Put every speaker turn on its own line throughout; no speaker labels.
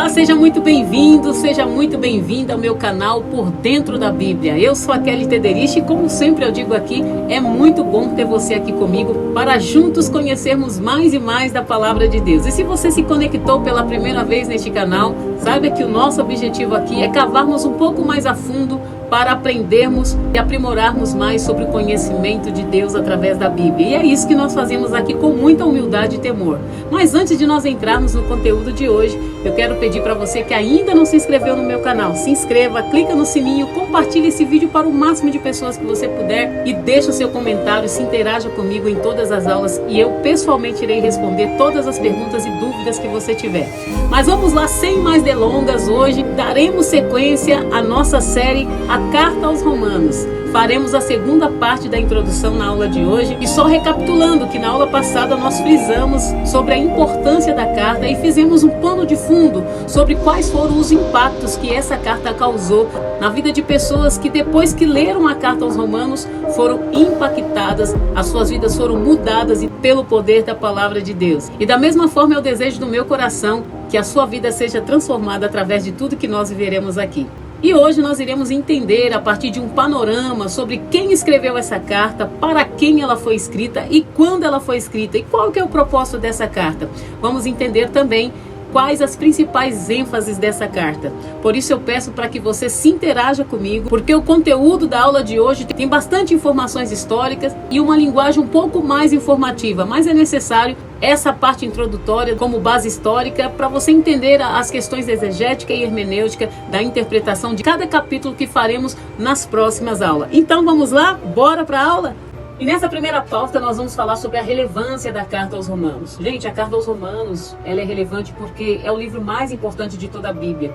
seja muito bem-vindo, seja muito bem-vinda ao meu canal Por Dentro da Bíblia. Eu sou a Kelly Tederich e, como sempre eu digo aqui, é muito bom ter você aqui comigo para juntos conhecermos mais e mais da Palavra de Deus. E se você se conectou pela primeira vez neste canal, saiba que o nosso objetivo aqui é cavarmos um pouco mais a fundo para aprendermos e aprimorarmos mais sobre o conhecimento de Deus através da Bíblia. E é isso que nós fazemos aqui com muita humildade e temor. Mas antes de nós entrarmos no conteúdo de hoje, eu quero pedir para você que ainda não se inscreveu no meu canal, se inscreva, clica no sininho, compartilhe esse vídeo para o máximo de pessoas que você puder e deixe o seu comentário, se interaja comigo em todas as aulas e eu pessoalmente irei responder todas as perguntas e dúvidas que você tiver. Mas vamos lá, sem mais delongas, hoje daremos sequência à nossa série A Carta aos Romanos. Faremos a segunda parte da introdução na aula de hoje e só recapitulando que na aula passada nós frisamos sobre a importância da carta e fizemos um pano de fundo sobre quais foram os impactos que essa carta causou na vida de pessoas que depois que leram a carta aos Romanos foram impactadas, as suas vidas foram mudadas pelo poder da palavra de Deus. E da mesma forma é o desejo do meu coração que a sua vida seja transformada através de tudo que nós viveremos aqui. E hoje nós iremos entender a partir de um panorama sobre quem escreveu essa carta, para quem ela foi escrita e quando ela foi escrita e qual que é o propósito dessa carta. Vamos entender também quais as principais ênfases dessa carta. Por isso eu peço para que você se interaja comigo, porque o conteúdo da aula de hoje tem bastante informações históricas e uma linguagem um pouco mais informativa, mas é necessário essa parte introdutória como base histórica para você entender as questões exegética e hermenêutica da interpretação de cada capítulo que faremos nas próximas aulas. Então vamos lá? Bora para a aula? E nessa primeira pauta nós vamos falar sobre a relevância da Carta aos Romanos. Gente, a Carta aos Romanos ela é relevante porque é o livro mais importante de toda a Bíblia.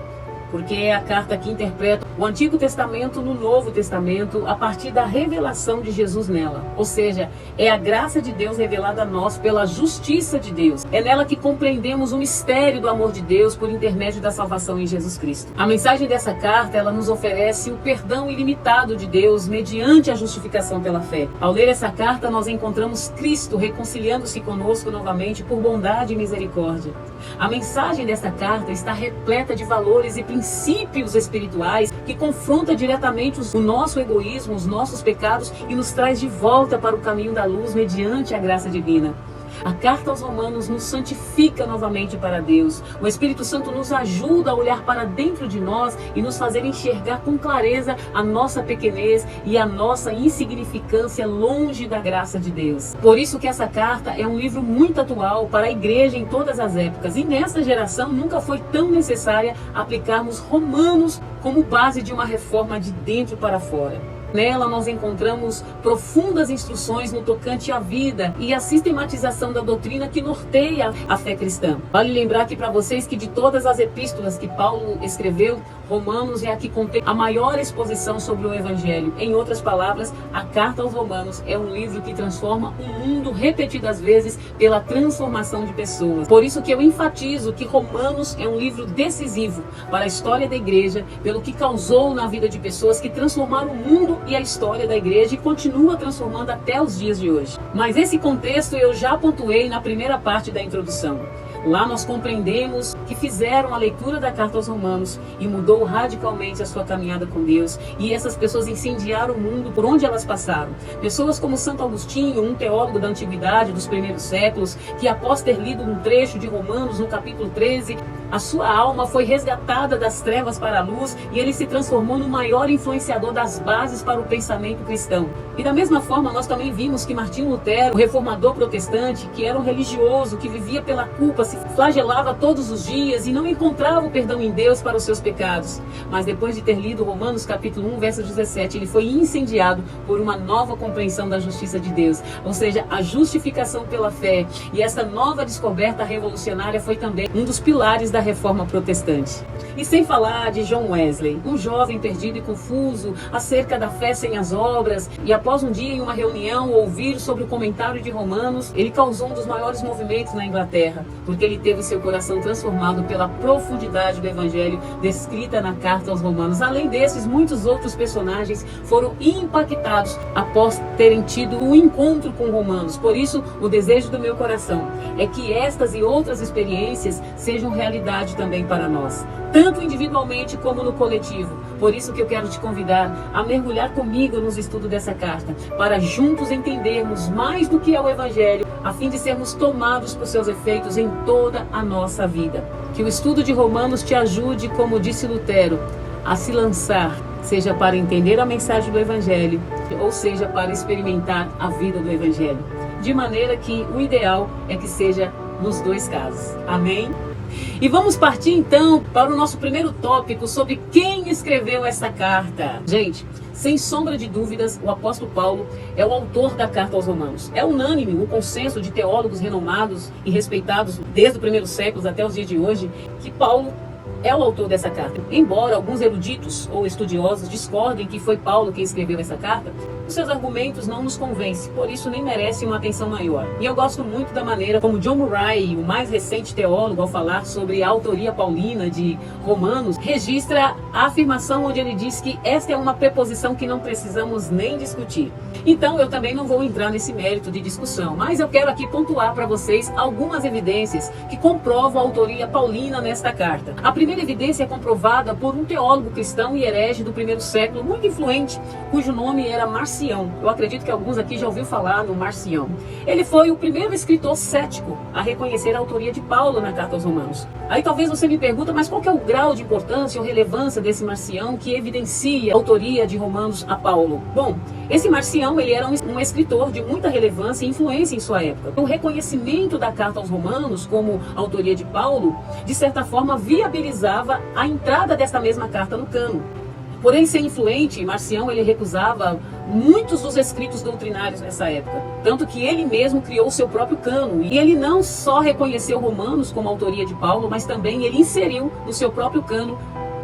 Porque é a carta que interpreta o Antigo Testamento no Novo Testamento a partir da revelação de Jesus nela. Ou seja, é a graça de Deus revelada a nós pela justiça de Deus. É nela que compreendemos o mistério do amor de Deus por intermédio da salvação em Jesus Cristo. A mensagem dessa carta, ela nos oferece o perdão ilimitado de Deus mediante a justificação pela fé. Ao ler essa carta, nós encontramos Cristo reconciliando-se conosco novamente por bondade e misericórdia. A mensagem dessa carta está repleta de valores e princípios espirituais que confronta diretamente o nosso egoísmo, os nossos pecados e nos traz de volta para o caminho da luz mediante a graça divina. A carta aos Romanos nos santifica novamente para Deus. O Espírito Santo nos ajuda a olhar para dentro de nós e nos fazer enxergar com clareza a nossa pequenez e a nossa insignificância longe da graça de Deus. Por isso que essa carta é um livro muito atual para a igreja em todas as épocas. E nessa geração nunca foi tão necessária aplicarmos Romanos como base de uma reforma de dentro para fora. Nela nós encontramos profundas instruções no tocante à vida e à sistematização da doutrina que norteia a fé cristã. Vale lembrar aqui para vocês que de todas as epístolas que Paulo escreveu, Romanos é a que contém a maior exposição sobre o Evangelho. Em outras palavras, a Carta aos Romanos é um livro que transforma o mundo repetidas vezes pela transformação de pessoas. Por isso que eu enfatizo que Romanos é um livro decisivo para a história da igreja, pelo que causou na vida de pessoas que transformaram o mundo e a história da igreja e continua transformando até os dias de hoje. Mas esse contexto eu já pontuei na primeira parte da introdução. Lá nós compreendemos que fizeram a leitura da Carta aos Romanos e mudou radicalmente a sua caminhada com Deus. E essas pessoas incendiaram o mundo por onde elas passaram. Pessoas como Santo Agostinho, um teólogo da antiguidade dos primeiros séculos, que após ter lido um trecho de Romanos no capítulo 13, a sua alma foi resgatada das trevas para a luz e ele se transformou no maior influenciador das bases para o pensamento cristão. E da mesma forma nós também vimos que Martinho Lutero, o reformador protestante, que era um religioso, que vivia pela culpa, se flagelava todos os dias e não encontrava o perdão em Deus para os seus pecados. Mas depois de ter lido Romanos capítulo 1, verso 17, ele foi incendiado por uma nova compreensão da justiça de Deus. Ou seja, a justificação pela fé. E essa nova descoberta revolucionária foi também um dos pilares da reforma protestante. E sem falar de John Wesley, um jovem perdido e confuso acerca da fé sem as obras, e após um dia em uma reunião ouvir sobre o comentário de Romanos, ele causou um dos maiores movimentos na Inglaterra, porque ele teve seu coração transformado pela profundidade do evangelho descrita na carta aos Romanos. Além desses, muitos outros personagens foram impactados após terem tido um encontro com Romanos. Por isso, o desejo do meu coração é que estas e outras experiências sejam realidade também para nós, tanto individualmente como no coletivo. Por isso que eu quero te convidar a mergulhar comigo nos estudos dessa carta, para juntos entendermos mais do que é o Evangelho, a fim de sermos tomados por seus efeitos em toda a nossa vida. Que o estudo de Romanos te ajude, como disse Lutero, a se lançar, seja para entender a mensagem do Evangelho, ou seja para experimentar a vida do Evangelho. De maneira que o ideal é que seja nos dois casos. Amém? E vamos partir então para o nosso primeiro tópico sobre quem escreveu essa carta. Gente, sem sombra de dúvidas, o apóstolo Paulo é o autor da carta aos Romanos. É unânime o consenso de teólogos renomados e respeitados desde o primeiro século até os dias de hoje, que Paulo é o autor dessa carta. Embora alguns eruditos ou estudiosos discordem que foi Paulo quem escreveu essa carta, os seus argumentos não nos convencem, por isso nem merecem uma atenção maior. E eu gosto muito da maneira como John Murray, o mais recente teólogo, ao falar sobre a autoria paulina de Romanos, registra a afirmação onde ele diz que esta é uma preposição que não precisamos nem discutir. Então eu também não vou entrar nesse mérito de discussão, mas eu quero aqui pontuar para vocês algumas evidências que comprovam a autoria paulina nesta carta. A primeira evidência é comprovada por um teólogo cristão e herege do primeiro século, muito influente, cujo nome era Marcião. Eu acredito que alguns aqui já ouviram falar no Marcião. Ele foi o primeiro escritor cético a reconhecer a autoria de Paulo na carta aos Romanos. Aí talvez você me pergunta, mas qual que é o grau de importância ou relevância desse Marcião que evidencia a autoria de Romanos a Paulo? Bom, esse Marcião, ele era um escritor de muita relevância e influência em sua época. O reconhecimento da carta aos Romanos como autoria de Paulo, de certa forma, viabilizava a entrada desta mesma carta no cânon. Por ele ser influente, Marcião ele recusava muitos dos escritos doutrinários nessa época, tanto que ele mesmo criou o seu próprio cânon. E ele não só reconheceu Romanos como autoria de Paulo, mas também ele inseriu no seu próprio cânon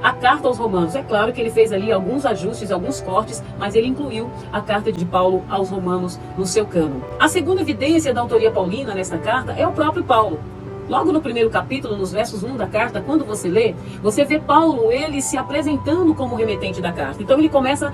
a carta aos Romanos. É claro que ele fez ali alguns ajustes, alguns cortes, mas ele incluiu a carta de Paulo aos Romanos no seu cânon. A segunda evidência da autoria paulina nesta carta é o próprio Paulo. Logo no primeiro capítulo, nos versos 1 da carta, quando você lê, você vê Paulo, ele se apresentando como remetente da carta. Então ele começa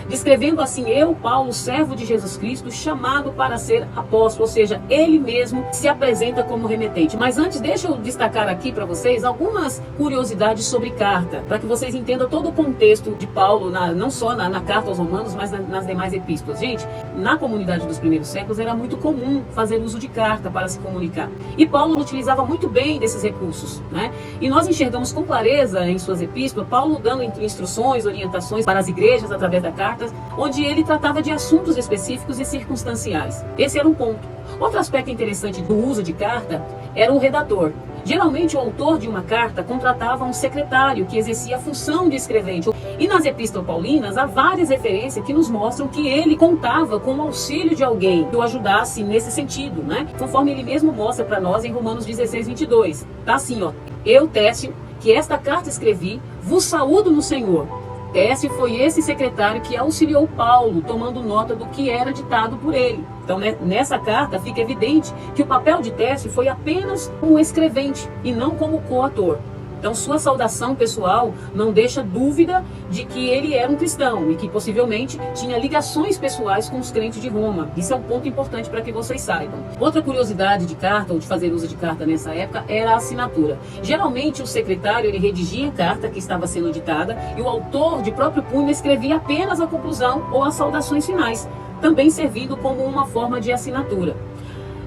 descrevendo assim: eu, Paulo, servo de Jesus Cristo, chamado para ser apóstolo, ou seja, ele mesmo se apresenta como remetente. Mas antes, deixa eu destacar aqui para vocês algumas curiosidades sobre carta, para que vocês entendam todo o contexto de Paulo, não só na carta aos Romanos, mas nas demais epístolas. Gente, na comunidade dos primeiros séculos era muito comum fazer uso de carta para se comunicar. E Paulo utilizava muito bem desses recursos, né? E nós enxergamos com clareza em suas epístolas Paulo dando instruções, orientações para as igrejas através da carta, onde ele tratava de assuntos específicos e circunstanciais. Esse era um ponto. Outro aspecto interessante do uso de carta era o redator. Geralmente o autor de uma carta contratava um secretário que exercia a função de escrevente. E nas epístolas paulinas há várias referências que nos mostram que ele contava com o auxílio de alguém que o ajudasse nesse sentido, né? Conforme ele mesmo mostra para nós em Romanos 16:22. Tá assim, ó: eu, Técio, que esta carta escrevi, vos saúdo no Senhor. Técio foi esse secretário que auxiliou Paulo, tomando nota do que era ditado por ele. Então, nessa carta fica evidente que o papel de Técio foi apenas como escrevente e não como coautor. Então, sua saudação pessoal não deixa dúvida de que ele era um cristão e que possivelmente tinha ligações pessoais com os crentes de Roma. Isso é um ponto importante para que vocês saibam. Outra curiosidade de carta, ou de fazer uso de carta nessa época, era a assinatura. Geralmente, o secretário ele redigia a carta que estava sendo ditada e o autor, de próprio punho, escrevia apenas a conclusão ou as saudações finais, também servindo como uma forma de assinatura.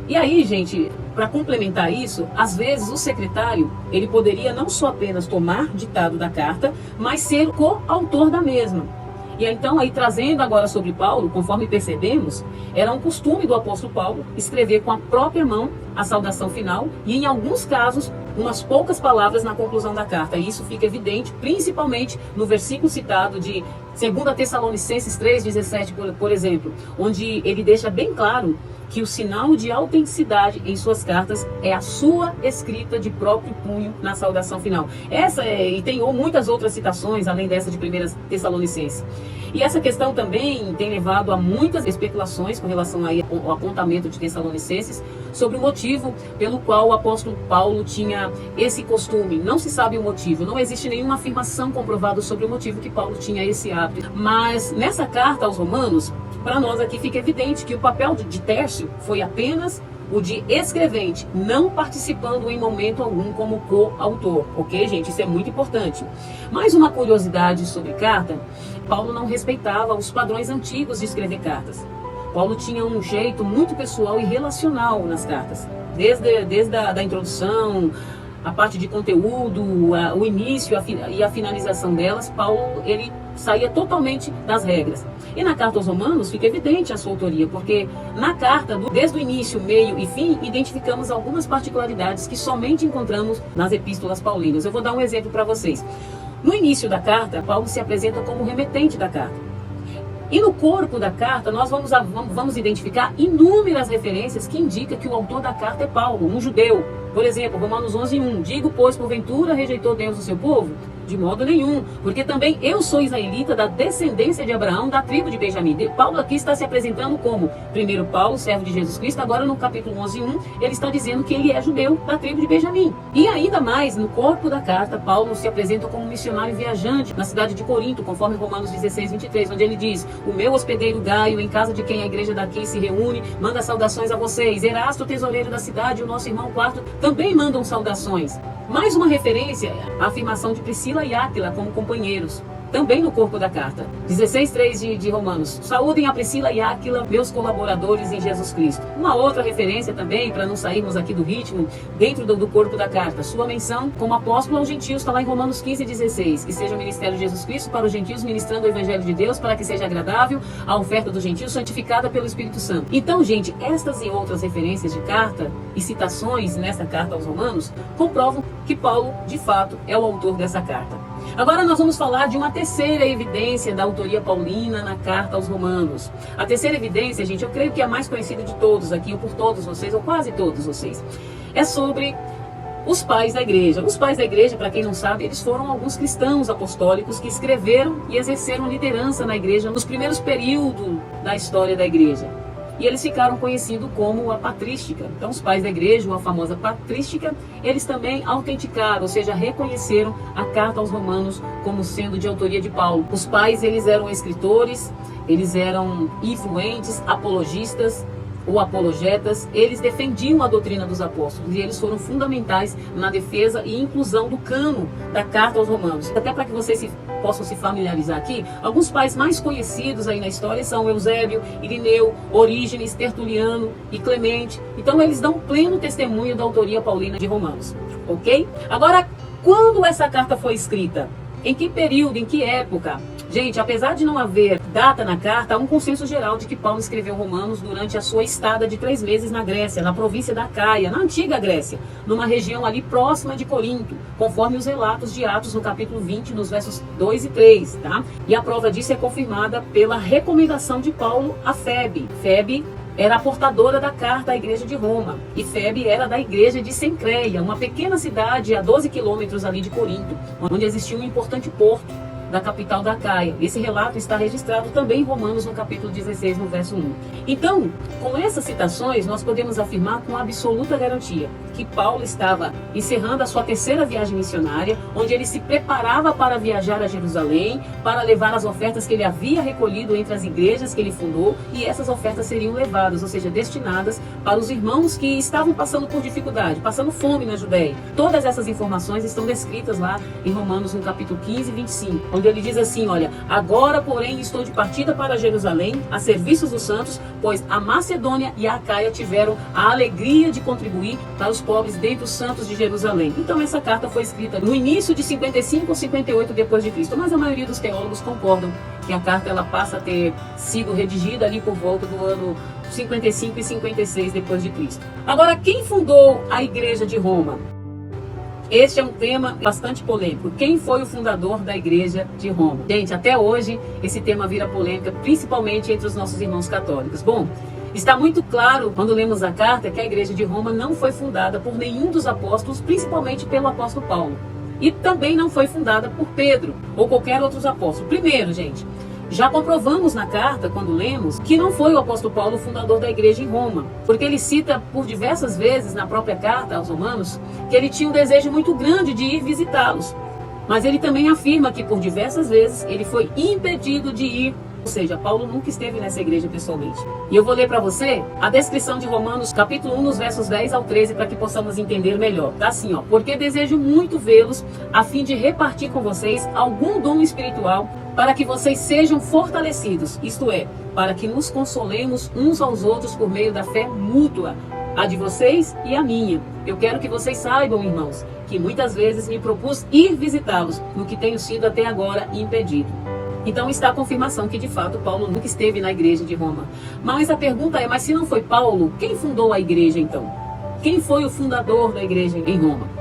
E aí, gente, para complementar isso, às vezes o secretário, ele poderia não só apenas tomar ditado da carta, mas ser coautor da mesma. E então, aí trazendo agora sobre Paulo, conforme percebemos, era um costume do apóstolo Paulo escrever com a própria mão a saudação final e, em alguns casos, umas poucas palavras na conclusão da carta. E isso fica evidente, principalmente no versículo citado de 2 Tessalonicenses 3,17, por exemplo, onde ele deixa bem claro que o sinal de autenticidade em suas cartas é a sua escrita de próprio punho na saudação final. E tem muitas outras citações, além dessa de 1 Tessalonicenses. E essa questão também tem levado a muitas especulações com relação ao apontamento de Tessalonicenses sobre o motivo pelo qual o apóstolo Paulo tinha esse costume. Não se sabe o motivo, não existe nenhuma afirmação comprovada sobre o motivo que Paulo tinha esse hábito. Mas nessa carta aos Romanos, para nós aqui fica evidente que o papel de Tércio foi apenas o de escrevente, não participando em momento algum como coautor, ok, gente? Isso é muito importante. Mais uma curiosidade sobre carta: Paulo não respeitava os padrões antigos de escrever cartas. Paulo tinha um jeito muito pessoal e relacional nas cartas, desde a introdução, a parte de conteúdo, o início e a finalização delas. Paulo, ele saía totalmente das regras. E na carta aos Romanos fica evidente a sua autoria, porque na carta, desde o início, meio e fim, identificamos algumas particularidades que somente encontramos nas epístolas paulinas. Eu vou dar um exemplo para vocês. No início da carta, Paulo se apresenta como remetente da carta. E no corpo da carta, nós vamos identificar inúmeras referências que indicam que o autor da carta é Paulo, um judeu. Por exemplo, Romanos 11:1, digo, pois, porventura rejeitou Deus o seu povo? De modo nenhum, porque também eu sou israelita da descendência de Abraão, da tribo de Benjamim. Paulo aqui está se apresentando como, primeiro Paulo, servo de Jesus Cristo, agora no capítulo 11:1, ele está dizendo que ele é judeu da tribo de Benjamim. E ainda mais, no corpo da carta, Paulo se apresenta como missionário viajante na cidade de Corinto, conforme Romanos 16:23, onde ele diz: o meu hospedeiro Gaio, em casa de quem a igreja daqui se reúne, manda saudações a vocês. Erasto, tesoureiro da cidade, e o nosso irmão Quarto também mandam saudações. Mais uma referência à afirmação de Priscila e Áquila como companheiros, também no corpo da carta. 16:3 de Romanos. Saúdem a Priscila e Áquila, meus colaboradores em Jesus Cristo. Uma outra referência também, para não sairmos aqui do ritmo, dentro do corpo da carta. Sua menção como apóstolo aos gentios está lá em Romanos 15:16. Que seja o ministério de Jesus Cristo para os gentios, ministrando o evangelho de Deus, para que seja agradável a oferta dos gentios, santificada pelo Espírito Santo. Então, gente, estas e outras referências de carta e citações nessa carta aos Romanos comprovam que Paulo, de fato, é o autor dessa carta. Agora nós vamos falar de uma terceira evidência da autoria paulina na carta aos Romanos. A terceira evidência, gente, eu creio que é a mais conhecida de todos aqui, ou por todos vocês, ou quase todos vocês, é sobre os pais da igreja. Os pais da igreja, para quem não sabe, eles foram alguns cristãos apostólicos que escreveram e exerceram liderança na igreja nos primeiros períodos da história da igreja. E eles ficaram conhecidos como a patrística. Então, os pais da igreja, ou a famosa patrística, eles também autenticaram, ou seja, reconheceram a carta aos Romanos como sendo de autoria de Paulo. Os pais, eles eram escritores, eles eram influentes, apologistas ou apologetas, eles defendiam a doutrina dos apóstolos e eles foram fundamentais na defesa e inclusão do cano da carta aos Romanos. Até para que vocês possam se familiarizar aqui, alguns pais mais conhecidos aí na história são Eusébio, Irineu, Orígenes, Tertuliano e Clemente. Então eles dão pleno testemunho da autoria paulina de Romanos, ok? Agora, quando essa carta foi escrita? Em que período, em que época? Gente, apesar de não haver data na carta, há um consenso geral de que Paulo escreveu Romanos durante a sua estada de 3 meses na Grécia, na província da Caia, na antiga Grécia, numa região ali próxima de Corinto, conforme os relatos de Atos no capítulo 20, nos versos 2 e 3, tá? E a prova disso é confirmada pela recomendação de Paulo a Febe. Febe era a portadora da carta à igreja de Roma, e Febe era da igreja de Cencreia, uma pequena cidade a 12 quilômetros ali de Corinto, onde existia um importante porto da capital da Caia. Esse relato está registrado também em Romanos, no capítulo 16, no verso 1. Então, com essas citações, nós podemos afirmar com absoluta garantia que Paulo estava encerrando a sua terceira viagem missionária, onde ele se preparava para viajar a Jerusalém, para levar as ofertas que ele havia recolhido entre as igrejas que ele fundou, e essas ofertas seriam levadas, ou seja, destinadas para os irmãos que estavam passando por dificuldade, passando fome na Judéia. Todas essas informações estão descritas lá em Romanos, no capítulo 15 e 25, onde ele diz assim, olha, agora, porém, estou de partida para Jerusalém, a serviços dos santos, pois a Macedônia e a Acaia tiveram a alegria de contribuir para os pobres dentre os santos de Jerusalém. Então, essa carta foi escrita no início de 55 ou 58 depois de Cristo, mas a maioria dos teólogos concordam que a carta ela passa a ter sido redigida ali por volta do ano 55 e 56 depois de Cristo. Agora, quem fundou a Igreja de Roma? Este é um tema bastante polêmico. Quem foi o fundador da Igreja de Roma? Gente, até hoje esse tema vira polêmica, principalmente entre os nossos irmãos católicos. Bom, está muito claro quando lemos a carta que a Igreja de Roma não foi fundada por nenhum dos apóstolos, principalmente pelo apóstolo Paulo. E também não foi fundada por Pedro ou qualquer outro apóstolo. Primeiro, gente, já comprovamos na carta, quando lemos, que não foi o apóstolo Paulo o fundador da igreja em Roma, porque ele cita por diversas vezes na própria carta aos romanos que ele tinha um desejo muito grande de ir visitá-los. Mas ele também afirma que por diversas vezes ele foi impedido de ir. Ou seja, Paulo nunca esteve nessa igreja pessoalmente. E eu vou ler para você a descrição de Romanos, capítulo 1, nos versos 10 ao 13, para que possamos entender melhor. Tá assim, ó. Porque desejo muito vê-los, a fim de repartir com vocês algum dom espiritual, para que vocês sejam fortalecidos, isto é, para que nos consolemos uns aos outros por meio da fé mútua, a de vocês e a minha. Eu quero que vocês saibam, irmãos, que muitas vezes me propus ir visitá-los, no que tenho sido até agora impedido. Então está a confirmação que de fato Paulo nunca esteve na igreja de Roma. Mas a pergunta é, mas se não foi Paulo, quem fundou a igreja então? Quem foi o fundador da igreja em Roma?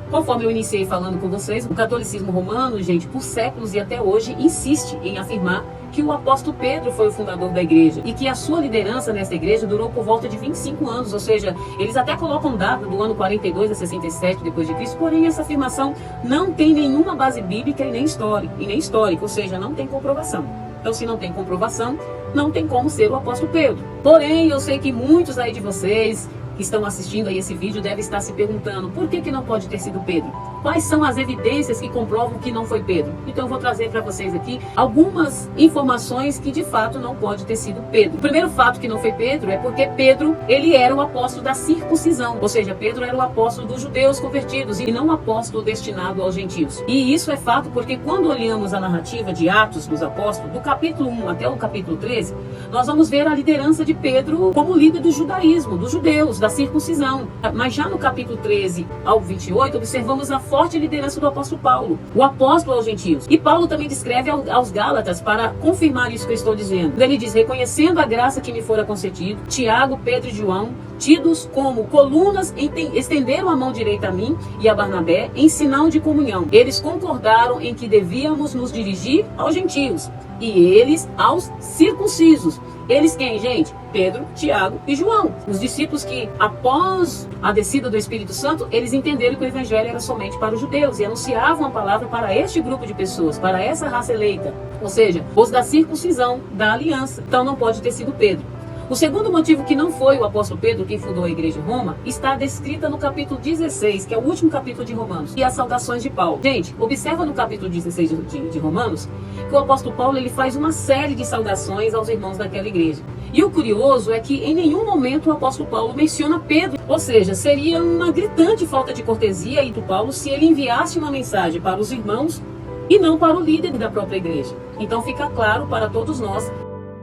Conforme eu iniciei falando com vocês, o catolicismo romano, gente, por séculos e até hoje, insiste em afirmar que o apóstolo Pedro foi o fundador da igreja e que a sua liderança nessa igreja durou por volta de 25 anos, ou seja, eles até colocam data do ano 42 a 67 depois de Cristo, porém essa afirmação não tem nenhuma base bíblica e nem histórica, ou seja, não tem comprovação. Então, se não tem comprovação, não tem como ser o apóstolo Pedro. Porém, eu sei que muitos aí de vocês que estão assistindo aí esse vídeo devem estar se perguntando por que não pode ter sido Pedro? Quais são as evidências que comprovam que não foi Pedro? Então eu vou trazer para vocês aqui algumas informações que de fato não pode ter sido Pedro. O primeiro fato que não foi Pedro é porque Pedro, ele era o apóstolo da circuncisão, ou seja, Pedro era o apóstolo dos judeus convertidos e não o apóstolo destinado aos gentios. E isso é fato porque quando olhamos a narrativa de Atos dos Apóstolos, do capítulo 1 até o capítulo 13, nós vamos ver a liderança de Pedro como líder do judaísmo, dos judeus, da circuncisão. Mas já no capítulo 13 ao 28, observamos a forte liderança do apóstolo Paulo, o apóstolo aos gentios. E Paulo também descreve aos Gálatas para confirmar isso que eu estou dizendo. Ele diz, reconhecendo a graça que me fora concedida, Tiago, Pedro e João, tidos como colunas, estenderam a mão direita a mim e a Barnabé em sinal de comunhão. Eles concordaram em que devíamos nos dirigir aos gentios e eles aos circuncisos. Eles quem, gente? Pedro, Tiago e João. Os discípulos que, após a descida do Espírito Santo, eles entenderam que o evangelho era somente para os judeus e anunciavam a palavra para este grupo de pessoas, para essa raça eleita. Ou seja, os da circuncisão, da aliança. Então não pode ter sido Pedro. O segundo motivo que não foi o apóstolo Pedro quem fundou a igreja em Roma está descrita no capítulo 16, que é o último capítulo de Romanos, e as saudações de Paulo. Gente, observa no capítulo 16 de Romanos que o apóstolo Paulo ele faz uma série de saudações aos irmãos daquela igreja. E o curioso é que em nenhum momento o apóstolo Paulo menciona Pedro, ou seja, seria uma gritante falta de cortesia do Paulo se ele enviasse uma mensagem para os irmãos e não para o líder da própria igreja. Então fica claro para todos nós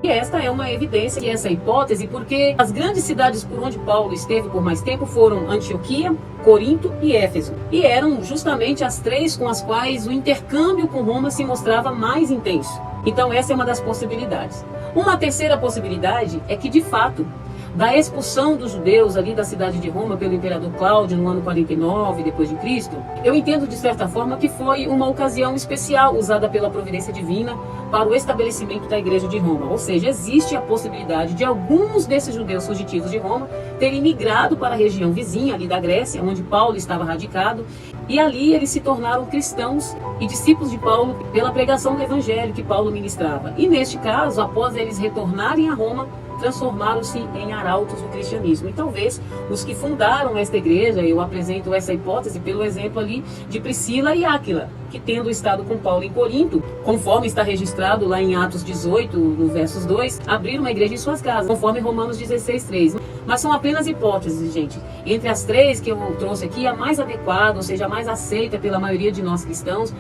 e esta é uma evidência que essa hipótese, porque as grandes cidades por onde Paulo esteve por mais tempo foram Antioquia, Corinto e Éfeso. E eram justamente as três com as quais o intercâmbio com Roma se mostrava mais intenso. Então essa é uma das possibilidades. Uma terceira possibilidade é que, de fato, da expulsão dos judeus ali da cidade de Roma pelo imperador Cláudio no ano 49 depois de Cristo, eu entendo de certa forma que foi uma ocasião especial usada pela providência divina para o estabelecimento da igreja de Roma. Ou seja, existe a possibilidade de alguns desses judeus fugitivos de Roma terem migrado para a região vizinha ali da Grécia, onde Paulo estava radicado, e ali eles se tornaram cristãos e discípulos de Paulo pela pregação do evangelho que Paulo ministrava. E neste caso, após eles retornarem a Roma, transformaram-se em arautos do cristianismo. E talvez os que fundaram esta igreja, eu apresento essa hipótese pelo exemplo ali de Priscila e Áquila, que tendo estado com Paulo em Corinto, conforme está registrado lá em Atos 18, no versos 2, abriram uma igreja em suas casas, conforme Romanos 16, 3. Mas são apenas hipóteses, gente. Entre as três que eu trouxe aqui, a mais adequada, ou seja, a mais aceita pela maioria de nós cristãos,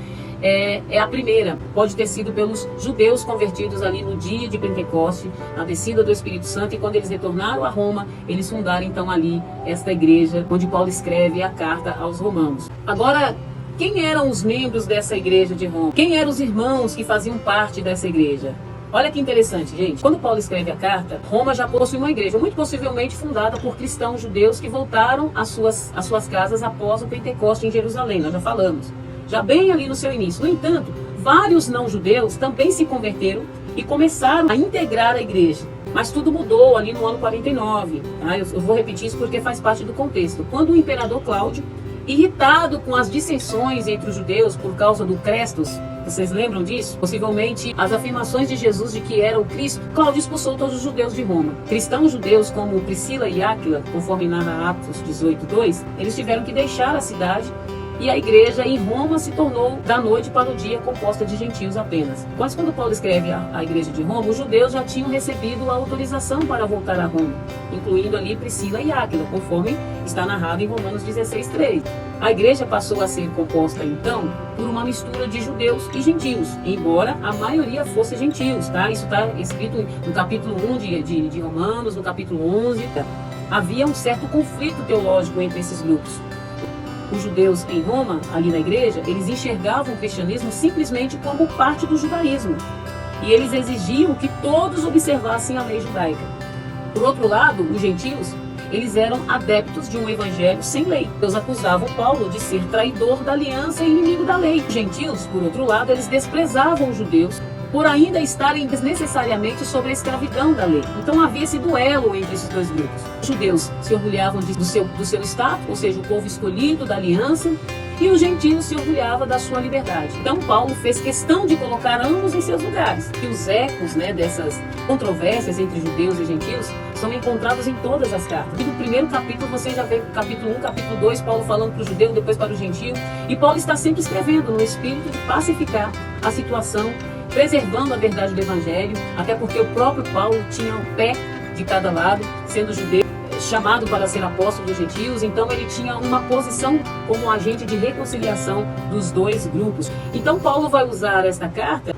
é a primeira. Pode ter sido pelos judeus convertidos ali no dia de Pentecoste, na descida do Espírito Santo, e quando eles retornaram a Roma, eles fundaram então ali esta igreja, onde Paulo escreve a carta aos romanos. Agora, quem eram os membros dessa igreja de Roma? Quem eram os irmãos que faziam parte dessa igreja? Olha que interessante, gente. Quando Paulo escreve a carta, Roma já possui uma igreja, muito possivelmente fundada por cristãos judeus que voltaram às suas casas após o Pentecoste em Jerusalém. Nós já falamos. Já bem ali no seu início. No entanto, vários não-judeus também se converteram e começaram a integrar a igreja. Mas tudo mudou ali no ano 49. Tá? Eu vou repetir isso porque faz parte do contexto. Quando o imperador Cláudio, irritado com as dissensões entre os judeus por causa do Crestos, vocês lembram disso? Possivelmente as afirmações de Jesus de que era o Cristo, Cláudio expulsou todos os judeus de Roma. Cristãos judeus como Priscila e Áquila, conforme narra Atos 18:2, eles tiveram que deixar a cidade e a igreja em Roma se tornou da noite para o dia composta de gentios apenas. Mas quando Paulo escreve a igreja de Roma, os judeus já tinham recebido a autorização para voltar a Roma, incluindo ali Priscila e Áquila, conforme está narrado em Romanos 16:3. A igreja passou a ser composta, então, por uma mistura de judeus e gentios, embora a maioria fosse gentios, tá? Isso está escrito no capítulo 1 de Romanos, no capítulo 11. Havia um certo conflito teológico entre esses grupos. Os judeus em Roma, ali na igreja, eles enxergavam o cristianismo simplesmente como parte do judaísmo. E eles exigiam que todos observassem a lei judaica. Por outro lado, os gentios, eles eram adeptos de um evangelho sem lei. Eles acusavam Paulo de ser traidor da aliança e inimigo da lei. Os gentios, por outro lado, eles desprezavam os judeus por ainda estarem desnecessariamente sob a escravidão da lei. Então havia esse duelo entre esses dois grupos. Os judeus se orgulhavam do seu status, ou seja, o povo escolhido da aliança, e os gentios se orgulhavam da sua liberdade. Então Paulo fez questão de colocar ambos em seus lugares. E os ecos, dessas controvérsias entre judeus e gentios são encontrados em todas as cartas. E no primeiro capítulo você já vê capítulo 1, capítulo 2, Paulo falando para o judeu, depois para o gentio. E Paulo está sempre escrevendo no espírito de pacificar a situação, preservando a verdade do evangelho, até porque o próprio Paulo tinha um pé de cada lado, sendo judeu, chamado para ser apóstolo dos gentios, então ele tinha uma posição como agente de reconciliação dos dois grupos. Então Paulo vai usar esta carta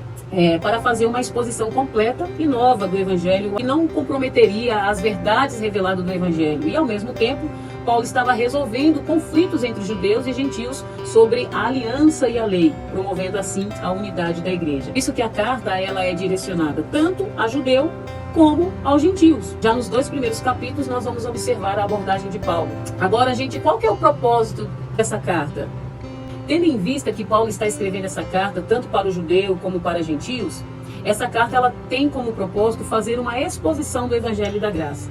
para fazer uma exposição completa e nova do evangelho, que não comprometeria as verdades reveladas do evangelho, e ao mesmo tempo Paulo estava resolvendo conflitos entre judeus e gentios sobre a aliança e a lei, promovendo assim a unidade da igreja. Isso que a carta ela é direcionada tanto a judeu como aos gentios. Já nos 2 primeiros capítulos nós vamos observar a abordagem de Paulo. Agora, gente, qual que é o propósito dessa carta? Tendo em vista que Paulo está escrevendo essa carta tanto para o judeu como para gentios, essa carta ela tem como propósito fazer uma exposição do evangelho da graça.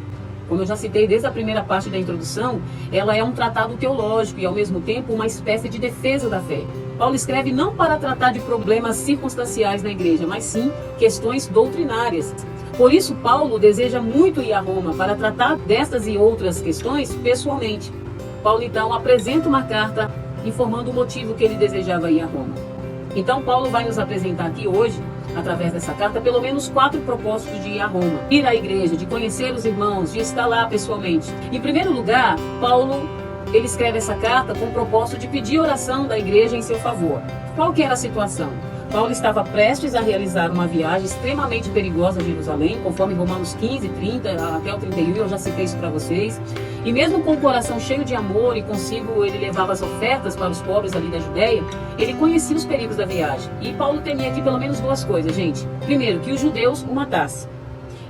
Como eu já citei desde a primeira parte da introdução, ela é um tratado teológico e, ao mesmo tempo, uma espécie de defesa da fé. Paulo escreve não para tratar de problemas circunstanciais na igreja, mas sim questões doutrinárias. Por isso, Paulo deseja muito ir a Roma para tratar destas e outras questões pessoalmente. Paulo, então, apresenta uma carta informando o motivo que ele desejava ir a Roma. Então, Paulo vai nos apresentar aqui hoje, através dessa carta, pelo menos 4 propósitos de ir a Roma. Ir à igreja, de conhecer os irmãos, de estar lá pessoalmente. Em primeiro lugar, Paulo, ele escreve essa carta com o propósito de pedir oração da igreja em seu favor. Qual que era a situação? Paulo estava prestes a realizar uma viagem extremamente perigosa a Jerusalém, conforme Romanos 15, 30 até o 31, eu já citei isso para vocês. E mesmo com o coração cheio de amor e consigo ele levava as ofertas para os pobres ali da Judéia, ele conhecia os perigos da viagem. E Paulo temia aqui pelo menos 2 coisas, gente. Primeiro, que os judeus o matassem.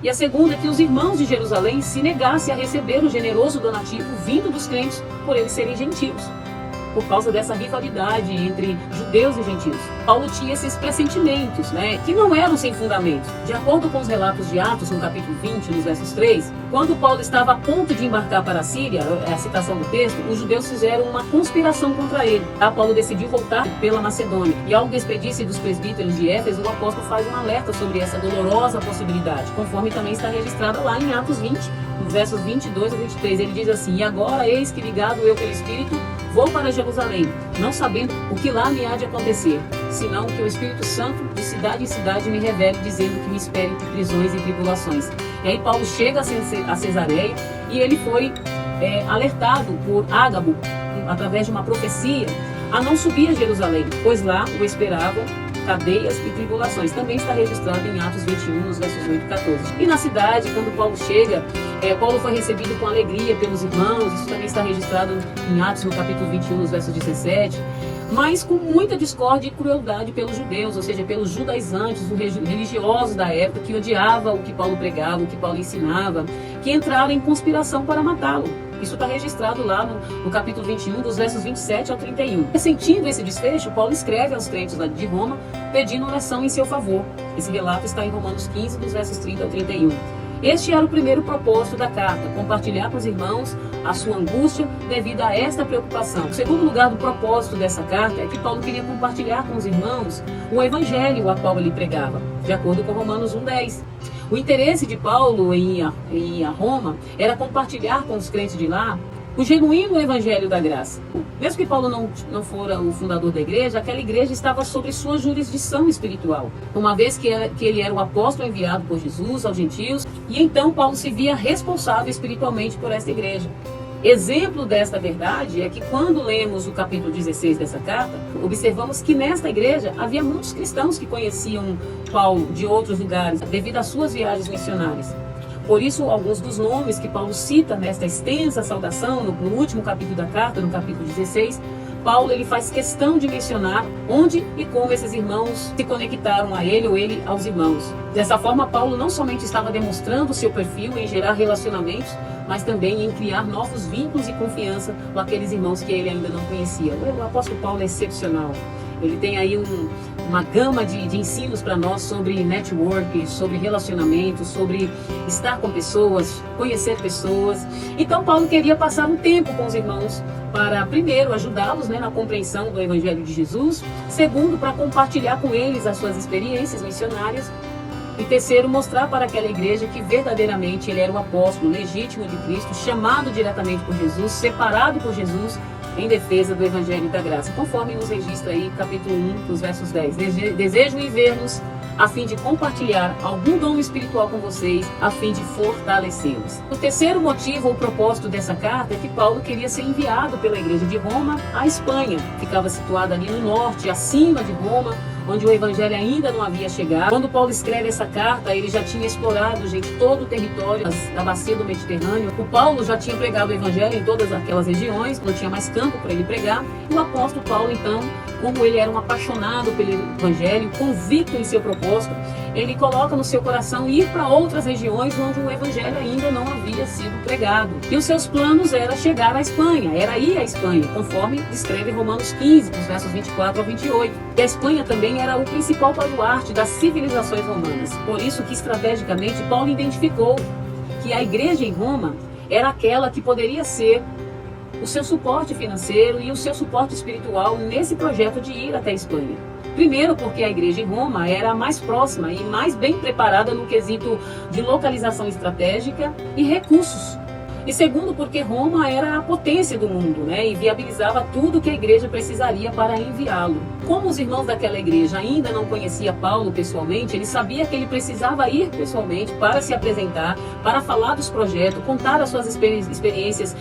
E a segunda, que os irmãos de Jerusalém se negassem a receber o generoso donativo vindo dos crentes por eles serem gentios, por causa dessa rivalidade entre judeus e gentios. Paulo tinha esses pressentimentos, que não eram sem fundamento. De acordo com os relatos de Atos, no capítulo 20, nos versos 3, quando Paulo estava a ponto de embarcar para a Síria, é a citação do texto, os judeus fizeram uma conspiração contra ele. Paulo decidiu voltar pela Macedônia. E ao despedir-se dos presbíteros de Éfeso, o apóstolo faz um alerta sobre essa dolorosa possibilidade, conforme também está registrado lá em Atos 20, nos versos 22 a 23. Ele diz assim: "E agora, eis que ligado eu pelo Espírito, vou para Jerusalém, não sabendo o que lá me há de acontecer, senão que o Espírito Santo de cidade em cidade me revele, dizendo que me espere prisões e tribulações." E aí Paulo chega a Cesareia e ele foi alertado por Ágabo, através de uma profecia, a não subir a Jerusalém, pois lá o esperavam cadeias e tribulações. Também está registrado em Atos 21, nos versos 8 e 14. E na cidade, quando Paulo chega, Paulo foi recebido com alegria pelos irmãos. Isso também está registrado em Atos, no capítulo 21, nos versos 17. mas com muita discórdia e crueldade pelos judeus, ou seja, pelos judaizantes, os religiosos da época que odiavam o que Paulo pregava, o que Paulo ensinava, que entraram em conspiração para matá-lo. Isso está registrado lá no capítulo 21, dos versos 27 ao 31. Sentindo esse desfecho, Paulo escreve aos crentes lá de Roma, pedindo oração em seu favor. Esse relato está em Romanos 15, dos versos 30 ao 31. Este era o primeiro propósito da carta, compartilhar com os irmãos a sua angústia devido a esta preocupação. O segundo lugar do propósito dessa carta é que Paulo queria compartilhar com os irmãos o evangelho a qual ele pregava, de acordo com Romanos 1:10. O interesse de Paulo em ir a Roma era compartilhar com os crentes de lá o genuíno evangelho da graça. Mesmo que Paulo não fora o fundador da igreja, aquela igreja estava sob sua jurisdição espiritual, uma vez que ele era o apóstolo enviado por Jesus aos gentios, e então Paulo se via responsável espiritualmente por esta igreja. Exemplo desta verdade é que quando lemos o capítulo 16 dessa carta, observamos que nesta igreja havia muitos cristãos que conheciam Paulo de outros lugares, devido às suas viagens missionárias. Por isso, alguns dos nomes que Paulo cita nesta extensa saudação, no último capítulo da carta, no capítulo 16, Paulo ele faz questão de mencionar onde e como esses irmãos se conectaram a ele ou ele aos irmãos. Dessa forma, Paulo não somente estava demonstrando seu perfil em gerar relacionamentos, mas também em criar novos vínculos e confiança com aqueles irmãos que ele ainda não conhecia. O apóstolo Paulo é excepcional. Ele tem aí uma gama de ensinos para nós sobre network, sobre relacionamento, sobre estar com pessoas, conhecer pessoas. Então Paulo queria passar um tempo com os irmãos para, primeiro, ajudá-los na compreensão do Evangelho de Jesus, segundo, para compartilhar com eles as suas experiências missionárias, e terceiro, mostrar para aquela igreja que verdadeiramente ele era o apóstolo legítimo de Cristo, chamado diretamente por Jesus, separado por Jesus, em defesa do Evangelho da Graça, conforme nos registra aí capítulo 1, dos versos 10. Desejo ir ver-nos a fim de compartilhar algum dom espiritual com vocês, a fim de fortalecê-los. O terceiro motivo ou propósito dessa carta é que Paulo queria ser enviado pela igreja de Roma à Espanha. Ficava situada ali no norte, acima de Roma, onde o evangelho ainda não havia chegado. Quando Paulo escreve essa carta, ele já tinha explorado, gente, todo o território da bacia do Mediterrâneo. O Paulo já tinha pregado o evangelho em todas aquelas regiões, não tinha mais campo para ele pregar. E o apóstolo Paulo, então, como ele era um apaixonado pelo evangelho, convicto em seu propósito, ele coloca no seu coração ir para outras regiões onde o evangelho ainda não havia sido pregado. E os seus planos era chegar à Espanha, era ir à Espanha, conforme descreve Romanos 15, dos versos 24 ao 28. E a Espanha também era o principal baluarte das civilizações romanas. Por isso que, estrategicamente, Paulo identificou que a igreja em Roma era aquela que poderia ser o seu suporte financeiro e o seu suporte espiritual nesse projeto de ir até a Espanha. Primeiro, porque a igreja em Roma era a mais próxima e mais bem preparada no quesito de localização estratégica e recursos. E segundo, porque Roma era a potência do mundo, né? E viabilizava tudo que a igreja precisaria para enviá-lo. Como os irmãos daquela igreja ainda não conheciam Paulo pessoalmente, ele sabia que ele precisava ir pessoalmente para se apresentar, para falar dos projetos, contar as suas experiências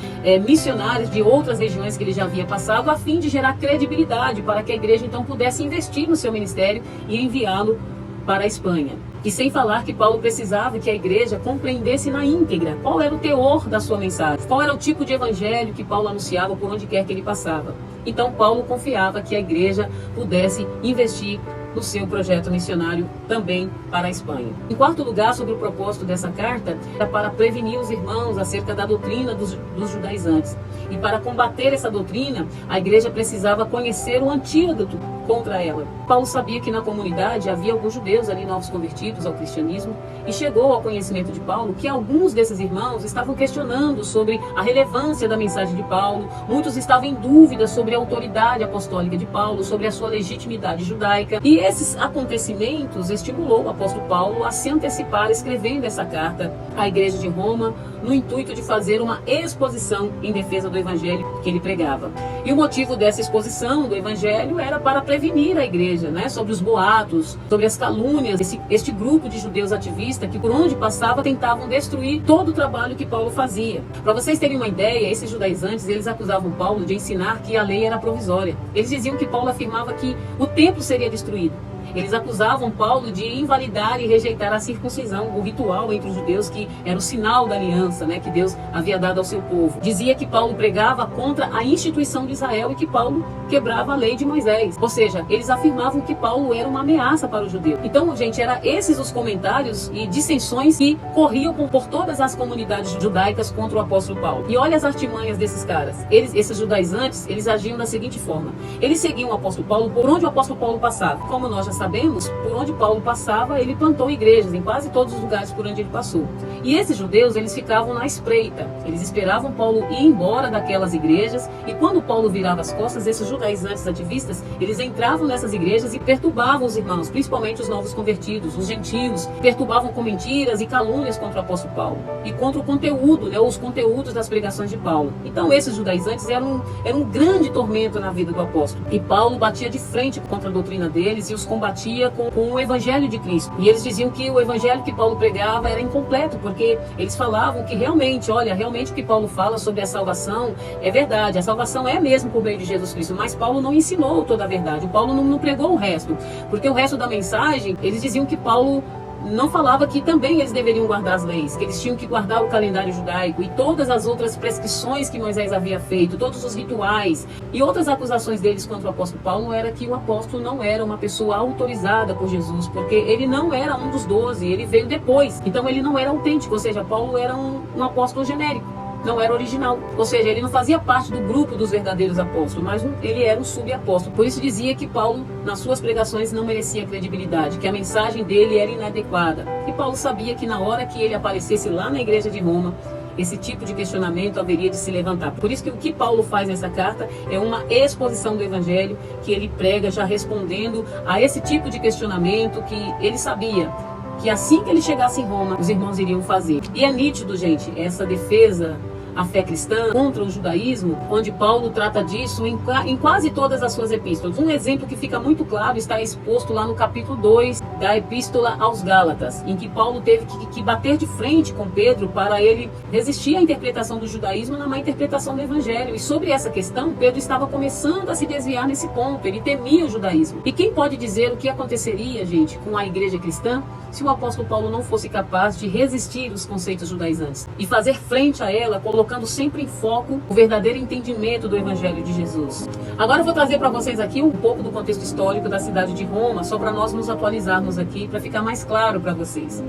missionárias de outras regiões que ele já havia passado, a fim de gerar credibilidade para que a igreja então pudesse investir no seu ministério e enviá-lo para a Espanha. E sem falar que Paulo precisava que a igreja compreendesse na íntegra qual era o teor da sua mensagem, qual era o tipo de evangelho que Paulo anunciava por onde quer que ele passava. Então Paulo confiava que a igreja pudesse investir no seu projeto missionário também para a Espanha. Em quarto lugar, sobre o propósito dessa carta, era para prevenir os irmãos acerca da doutrina dos judaizantes. E para combater essa doutrina, a igreja precisava conhecer o antídoto contra ela. Paulo sabia que na comunidade havia alguns judeus ali novos convertidos ao cristianismo, e chegou ao conhecimento de Paulo que alguns desses irmãos estavam questionando sobre a relevância da mensagem de Paulo, muitos estavam em dúvida sobre a autoridade apostólica de Paulo, sobre a sua legitimidade judaica, e esses acontecimentos estimulou o apóstolo Paulo a se antecipar escrevendo essa carta à igreja de Roma, no intuito de fazer uma exposição em defesa do evangelho que ele pregava. E o motivo dessa exposição do evangelho era para prevenir a igreja, né, sobre os boatos, sobre as calúnias, este grupo de judeus ativistas que por onde passava tentavam destruir todo o trabalho que Paulo fazia. Para vocês terem uma ideia, esses judaizantes, eles acusavam Paulo de ensinar que a lei era provisória. Eles diziam que Paulo afirmava que o templo seria destruído. Eles acusavam Paulo de invalidar e rejeitar a circuncisão, o ritual entre os judeus que era o sinal da aliança, né, que Deus havia dado ao seu povo. Dizia que Paulo pregava contra a instituição de Israel e que Paulo quebrava a lei de Moisés. Ou seja, eles afirmavam que Paulo era uma ameaça para o judeu. Então, gente, eram esses os comentários e dissensões que corriam por todas as comunidades judaicas contra o apóstolo Paulo. E olha as artimanhas desses caras. Esses judaizantes, eles agiam da seguinte forma. Eles seguiam o apóstolo Paulo por onde o apóstolo Paulo passava. Como nós já sabemos, por onde Paulo passava, ele plantou igrejas em quase todos os lugares por onde ele passou. E esses judeus, eles ficavam na espreita. Eles esperavam Paulo ir embora daquelas igrejas, e quando Paulo virava as costas, esses judaizantes ativistas, eles entravam nessas igrejas e perturbavam os irmãos, principalmente os novos convertidos, os gentios, perturbavam com mentiras e calúnias contra o apóstolo Paulo e contra o conteúdo, né, os conteúdos das pregações de Paulo. Então esses judaizantes eram um grande tormento na vida do apóstolo. E Paulo batia de frente contra a doutrina deles e os combatia com o evangelho de Cristo. E eles diziam que o evangelho que Paulo pregava era incompleto, porque eles falavam que realmente o que Paulo fala sobre a salvação é verdade. A salvação é mesmo por meio de Jesus Cristo, mas Paulo não ensinou toda a verdade. O Paulo não pregou o resto, porque o resto da mensagem, eles diziam que Paulo não falava que também eles deveriam guardar as leis, que eles tinham que guardar o calendário judaico e todas as outras prescrições que Moisés havia feito, todos os rituais. E outras acusações deles contra o apóstolo Paulo era que o apóstolo não era uma pessoa autorizada por Jesus, porque ele não era um dos 12, ele veio depois. Então ele não era autêntico, ou seja, Paulo era um apóstolo genérico. Não era original, ou seja, ele não fazia parte do grupo dos verdadeiros apóstolos, mas ele era um subapóstolo. Por isso dizia que Paulo, nas suas pregações, não merecia credibilidade, que a mensagem dele era inadequada. E Paulo sabia que na hora que ele aparecesse lá na igreja de Roma, esse tipo de questionamento haveria de se levantar. Por isso que o que Paulo faz nessa carta é uma exposição do evangelho que ele prega, já respondendo a esse tipo de questionamento que ele sabia que assim que ele chegasse em Roma, os irmãos iriam fazer. E é nítido, gente, essa defesa à fé cristã contra o judaísmo, onde Paulo trata disso em quase todas as suas epístolas. Um exemplo que fica muito claro está exposto lá no capítulo 2 da epístola aos Gálatas, em que Paulo teve que bater de frente com Pedro para ele resistir à interpretação do judaísmo na má interpretação do evangelho. E sobre essa questão, Pedro estava começando a se desviar nesse ponto, ele temia o judaísmo. E quem pode dizer o que aconteceria, gente, com a igreja cristã se o apóstolo Paulo não fosse capaz de resistir aos conceitos judaizantes e fazer frente a ela, colocando sempre em foco o verdadeiro entendimento do evangelho de Jesus? Agora eu vou trazer para vocês aqui um pouco do contexto histórico da cidade de Roma, só para nós nos atualizarmos aqui, para ficar mais claro para vocês.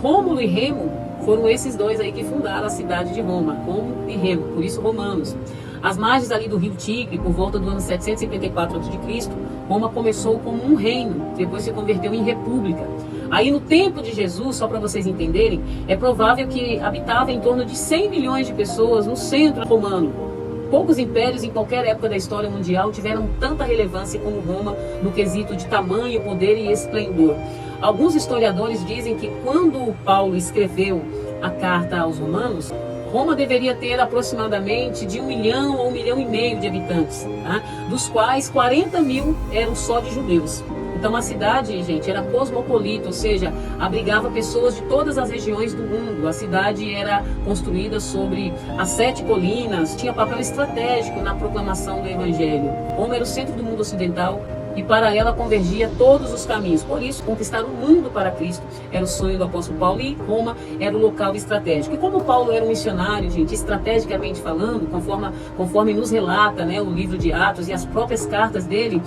Rômulo e Remo foram esses dois aí que fundaram a cidade de Roma, Rômulo e Remo, por isso romanos. Às margens ali do rio Tigre, por volta do ano 754 a.C., Roma começou como um reino, depois se converteu em república. Aí no tempo de Jesus, só para vocês entenderem, é provável que habitava em torno de 100 milhões de pessoas no centro romano. Poucos impérios em qualquer época da história mundial tiveram tanta relevância como Roma no quesito de tamanho, poder e esplendor. Alguns historiadores dizem que quando Paulo escreveu a carta aos romanos, Roma deveria ter aproximadamente de 1 milhão ou 1,5 milhão de habitantes, tá? Dos quais 40 mil eram só de judeus. Então a cidade, gente, era cosmopolita, ou seja, abrigava pessoas de todas as regiões do mundo. A cidade era construída sobre as 7 colinas, tinha papel estratégico na proclamação do evangelho. Roma era o centro do mundo ocidental e para ela convergia todos os caminhos. Por isso, conquistar o mundo para Cristo era o sonho do apóstolo Paulo, e Roma era o local estratégico. E como Paulo era um missionário, gente, estrategicamente falando, conforme nos relata, né, o livro de Atos e as próprias cartas dele,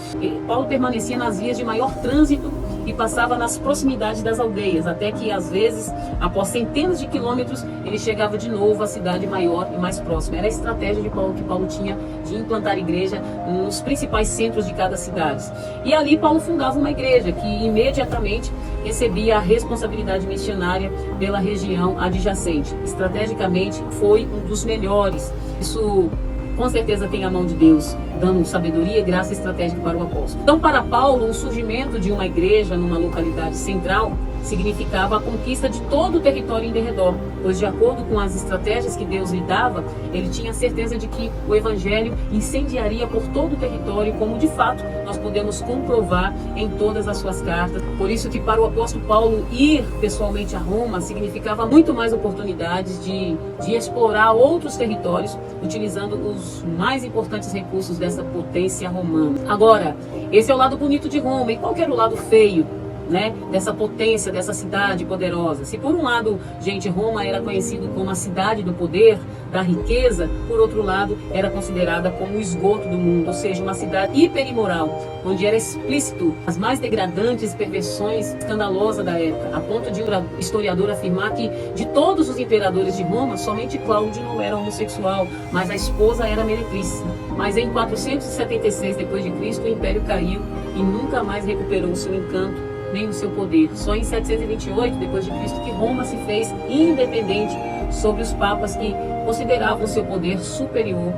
Paulo permanecia nas vias de maior trânsito e passava nas proximidades das aldeias, até que às vezes, após centenas de quilômetros, ele chegava de novo à cidade maior e mais próxima. Era a estratégia de Paulo que Paulo tinha de implantar igreja nos principais centros de cada cidade. E ali Paulo fundava uma igreja que imediatamente recebia a responsabilidade missionária pela região adjacente. Estrategicamente foi um dos melhores. Isso com certeza tem a mão de Deus, dando sabedoria e graça estratégica para o apóstolo. Então, para Paulo, o surgimento de uma igreja numa localidade central significava a conquista de todo o território em derredor, pois de acordo com as estratégias que Deus lhe dava, ele tinha certeza de que o evangelho incendiaria por todo o território, como de fato nós podemos comprovar em todas as suas cartas. Por isso que para o apóstolo Paulo ir pessoalmente a Roma significava muito mais oportunidades de explorar outros territórios, utilizando os dos mais importantes recursos dessa potência romana. Agora, esse é o lado bonito de Roma. E qual que era o lado feio, né, dessa potência, dessa cidade poderosa? Se por um lado, gente, Roma era conhecido como a cidade do poder, da riqueza, por outro lado, era considerada como o esgoto do mundo, ou seja, uma cidade hiperimoral, onde era explícito as mais degradantes perversões escandalosas da época, a ponto de um historiador afirmar que de todos os imperadores de Roma, somente Cláudio não era homossexual, mas a esposa era meretriz. Mas em 476 d.C., o império caiu e nunca mais recuperou seu encanto nem o seu poder. Só em 728 d.C. que Roma se fez independente sobre os papas, que consideravam seu poder superior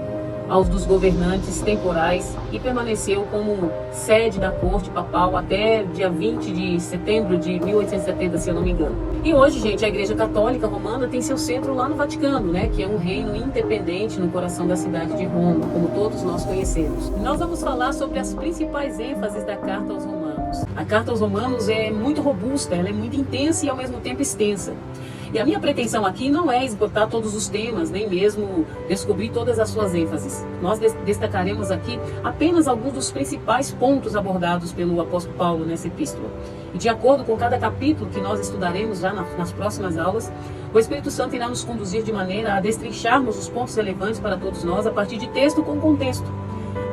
aos dos governantes temporais, e permaneceu como sede da corte papal até dia 20 de setembro de 1870, se eu não me engano. E hoje, gente, a Igreja Católica Romana tem seu centro lá no Vaticano, né, que é um reino independente no coração da cidade de Roma, como todos nós conhecemos. Nós vamos falar sobre as principais ênfases da Carta aos Romanos. A Carta aos Romanos é muito robusta, ela é muito intensa e ao mesmo tempo extensa. E a minha pretensão aqui não é esgotar todos os temas, nem mesmo descobrir todas as suas ênfases. Nós destacaremos aqui apenas alguns dos principais pontos abordados pelo apóstolo Paulo nessa epístola. E de acordo com cada capítulo que nós estudaremos já nas próximas aulas, o Espírito Santo irá nos conduzir de maneira a destrincharmos os pontos relevantes para todos nós a partir de texto com contexto.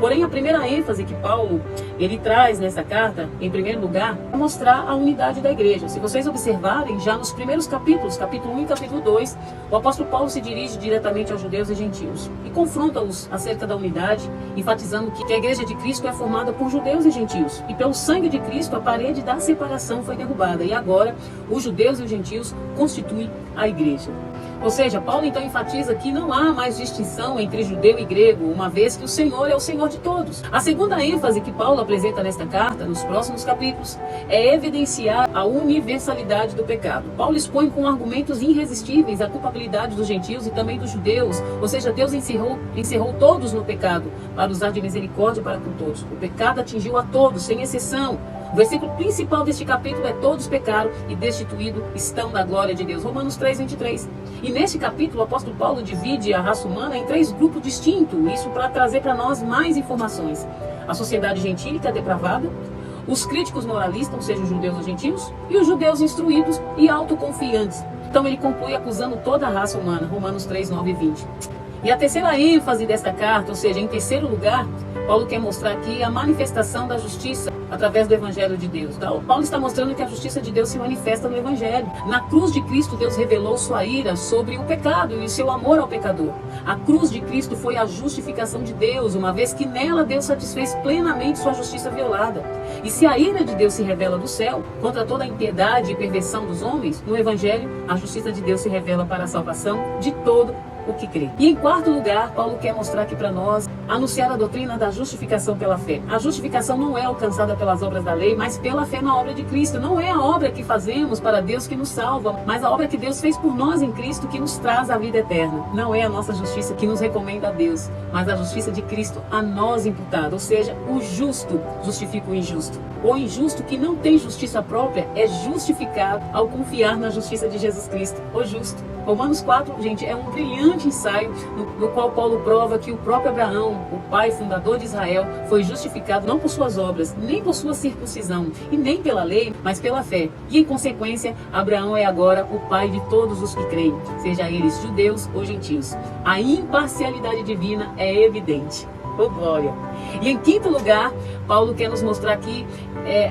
Porém, a primeira ênfase que Paulo ele traz nessa carta, em primeiro lugar, é mostrar a unidade da igreja. Se vocês observarem, já nos primeiros capítulos, capítulo 1 e capítulo 2, o apóstolo Paulo se dirige diretamente aos judeus e gentios e confronta-os acerca da unidade, enfatizando que a igreja de Cristo é formada por judeus e gentios. E pelo sangue de Cristo, a parede da separação foi derrubada. E agora, os judeus e os gentios constituem a igreja. Ou seja, Paulo então enfatiza que não há mais distinção entre judeu e grego, uma vez que o Senhor é o Senhor de todos. A segunda ênfase que Paulo apresenta nesta carta, nos próximos capítulos, é evidenciar a universalidade do pecado. Paulo expõe com argumentos irresistíveis a culpabilidade dos gentios e também dos judeus, ou seja, Deus encerrou todos no pecado para usar de misericórdia para com todos. O pecado atingiu a todos, sem exceção. O versículo principal deste capítulo é: todos pecaram e destituídos estão da glória de Deus. Romanos 3:23. E neste capítulo o apóstolo Paulo divide a raça humana em 3 grupos distintos, isso para trazer para nós mais informações. A sociedade gentílica depravada, os críticos moralistas, ou seja, os judeus ou gentios, e os judeus instruídos e autoconfiantes. Então ele conclui acusando toda a raça humana, Romanos 3:9 e 20. E a terceira ênfase desta carta, ou seja, em terceiro lugar, Paulo quer mostrar aqui a manifestação da justiça através do Evangelho de Deus. Então, Paulo está mostrando que a justiça de Deus se manifesta no Evangelho. Na cruz de Cristo, Deus revelou sua ira sobre o pecado e o seu amor ao pecador. A cruz de Cristo foi a justificação de Deus, uma vez que nela Deus satisfez plenamente sua justiça violada. E se a ira de Deus se revela do céu contra toda a impiedade e perversão dos homens, no Evangelho, a justiça de Deus se revela para a salvação de todo o que crê. E em quarto lugar, Paulo quer mostrar aqui para nós, anunciar a doutrina da justificação pela fé. A justificação não é alcançada pelas obras da lei, mas pela fé na obra de Cristo. Não é a obra que fazemos para Deus que nos salva, mas a obra que Deus fez por nós em Cristo que nos traz a vida eterna. Não é a nossa justiça que nos recomenda a Deus, mas a justiça de Cristo a nós imputada. Ou seja, o justo justifica o injusto. O injusto que não tem justiça própria é justificado ao confiar na justiça de Jesus Cristo, o justo. Romanos 4, gente, é um brilhante ensaio no qual Paulo prova que o próprio Abraão, o pai fundador de Israel, foi justificado não por suas obras, nem por sua circuncisão, e nem pela lei, mas pela fé. E em consequência, Abraão é agora o pai de todos os que creem, seja eles judeus ou gentios. A imparcialidade divina é evidente. Oh, glória! E em quinto lugar, Paulo quer nos mostrar aqui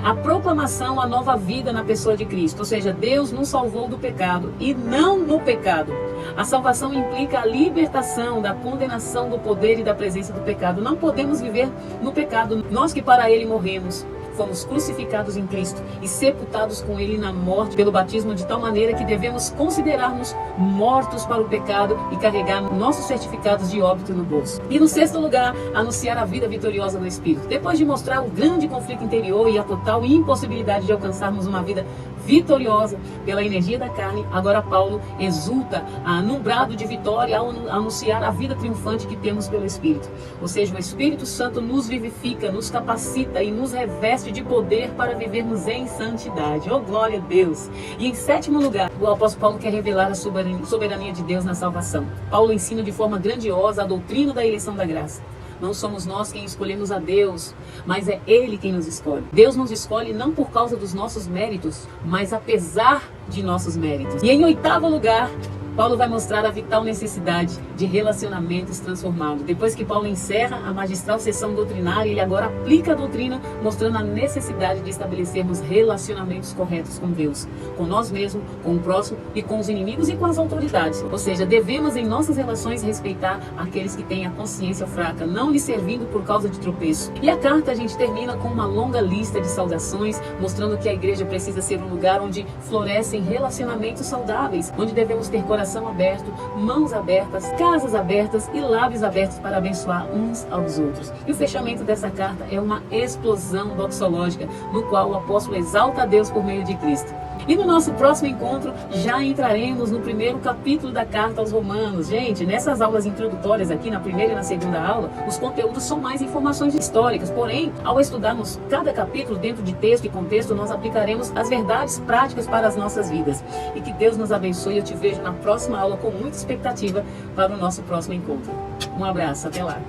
a proclamação à nova vida na pessoa de Cristo. Ou seja, Deus nos salvou do pecado e não no pecado. A salvação implica a libertação da condenação do poder e da presença do pecado. Não podemos viver no pecado. Nós que para ele morremos, fomos crucificados em Cristo e sepultados com ele na morte pelo batismo, de tal maneira que devemos considerar-nos mortos para o pecado e carregar nossos certificados de óbito no bolso. E no sexto lugar, anunciar a vida vitoriosa no Espírito. Depois de mostrar o grande conflito interior e a total impossibilidade de alcançarmos uma vida vitoriosa pela energia da carne, agora Paulo exulta num brado de vitória ao anunciar a vida triunfante que temos pelo Espírito. Ou seja, o Espírito Santo nos vivifica, nos capacita e nos reveste de poder para vivermos em santidade. Oh, glória a Deus! E em sétimo lugar, o apóstolo Paulo quer revelar a soberania de Deus na salvação. Paulo ensina de forma grandiosa a doutrina da eleição da graça. Não somos nós quem escolhemos a Deus, mas é Ele quem nos escolhe. Deus nos escolhe não por causa dos nossos méritos, mas apesar de nossos méritos. E em oitavo lugar, Paulo vai mostrar a vital necessidade de relacionamentos transformados. Depois que Paulo encerra a magistral sessão doutrinária, ele agora aplica a doutrina, mostrando a necessidade de estabelecermos relacionamentos corretos com Deus, com nós mesmos, com o próximo e com os inimigos e com as autoridades. Ou seja, devemos em nossas relações respeitar aqueles que têm a consciência fraca, não lhes servindo por causa de tropeço. E a carta a gente termina com uma longa lista de saudações, mostrando que a igreja precisa ser um lugar onde florescem relacionamentos saudáveis, onde devemos ter coração aberto, mãos abertas, casas abertas e lábios abertos para abençoar uns aos outros. E o fechamento dessa carta é uma explosão doxológica, no qual o apóstolo exalta a Deus por meio de Cristo. E no nosso próximo encontro já entraremos no primeiro capítulo da carta aos Romanos. Gente, nessas aulas introdutórias aqui, na primeira e na segunda aula, os conteúdos são mais informações históricas. Porém, ao estudarmos cada capítulo dentro de texto e contexto, nós aplicaremos as verdades práticas para as nossas vidas. E que Deus nos abençoe. Eu te vejo na próxima aula com muita expectativa para o nosso próximo encontro. Um abraço, até lá.